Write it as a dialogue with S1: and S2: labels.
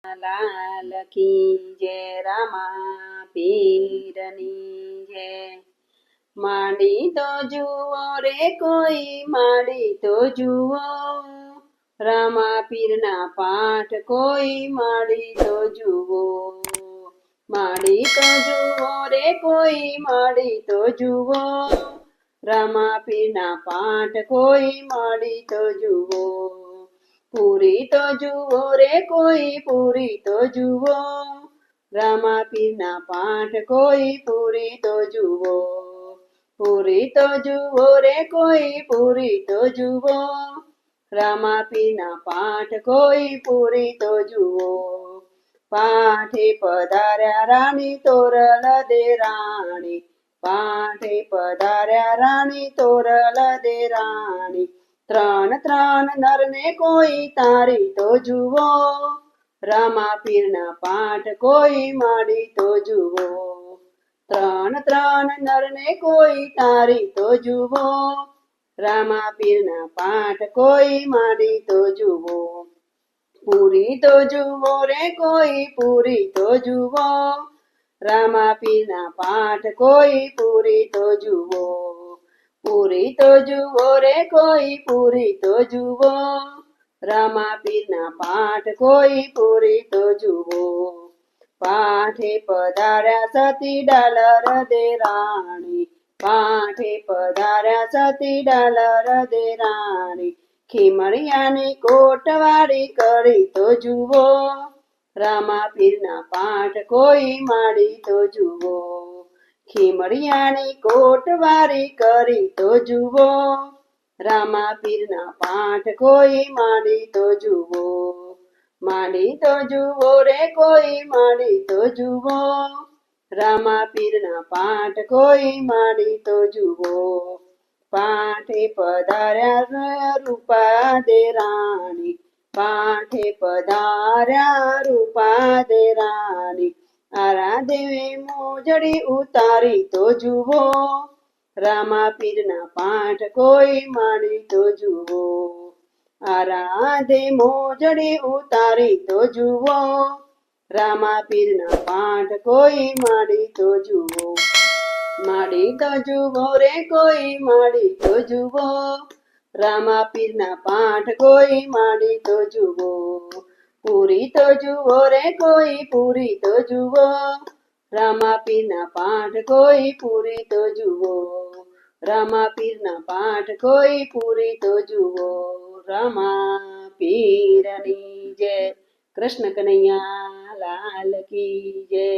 S1: લાલ કી જય રામા પીરની જય। માંડી તો જુઓ રે કોઈ માંડી તો જુઓ, રામા પીરના પાઠ કોઈ માંડી તો જુઓ। માંડી તો જુઓ રે કોઈ માંડી તો જુઓ, રામા પીરના પાઠ કોઈ માંડી તો જુઓ। પૂરી તો જુઓ રે કોઈ પૂરી તો જુઓ, રામા પીરના પાઠ કોઈ પૂરી તો જુઓ। પૂરી તો જુઓ રે કોઈ પૂરી તો જુઓ, રામા પીરના પાઠ કોઈ પૂરી તો જુઓ। પાઠે પધાર્યા રાણી તોરલ દે રાણી, પાઠે પધાર્યા રાણી તોરલ દે રાણી। ત્રણ ત્રણ નરને કોઈ તારી તો જુઓ, રામા પીરના પાઠ કોઈ માંડી તો જુઓ। ત્રણ ત્રણ નરને કોઈ તારી તો જુઓ, રામા પીરના પાઠ કોઈ માંડી તો જુઓ। પૂરી તો જુઓ રે કોઈ પૂરી તો જુઓ, રામા પીરના પાઠ કોઈ પૂરી તો જુઓ। પૂરી તો જુઓ રે કોઈ પૂરી તો જુઓ, રામા પીરના પાઠ કોઈ પૂરી તો જુઓ। પાઠે પધાર્યા સતી ડાલર દે રાણી, પાઠે પધાર્યા સતી ડાલર દે રાણી। ખીમરિયાની કોટવાળી કરી તો જુઓ, રામા પીરના પાઠ કોઈ માંડી તો જુઓ। ખીમરિયાની કોટવાળી કરી તો જુઓ, રામા પીરના પાઠ કોઈ માંડી તો જુઓ। માંડી તો જુઓ રે કોઈ માંડી તો જુઓ, રામા પીરના પાઠ કોઈ માંડી તો જુઓ। પાઠે પધાર્યા રૂપા દે રાણી, પાઠે પધાર્યા રૂપા દે રાણી। આરા દેવે મોજડી ઉતારી તો જુઓ, રામા પીરના પાઠ કોઈ માંડી તો જુઓ। આરાધે મોજડી ઉતારી તો જુઓ, રામા પીરના પાઠ કોઈ માંડી તો જુઓ। માંડી તો જુઓ રે કોઈ માંડી તો જુઓ, રામા પીરના પાઠ કોઈ માંડી તો જુઓ। પૂરી તો જુઓ રે કોઈ પૂરી તો જુઓ, રામા પીરના પાઠ કોઈ પૂરી તો જુઓ। રામા પીરના પાઠ કોઈ પૂરી તો જુઓ, રામા પીરની જય। કૃષ્ણ કનૈયા લાલ કી જય।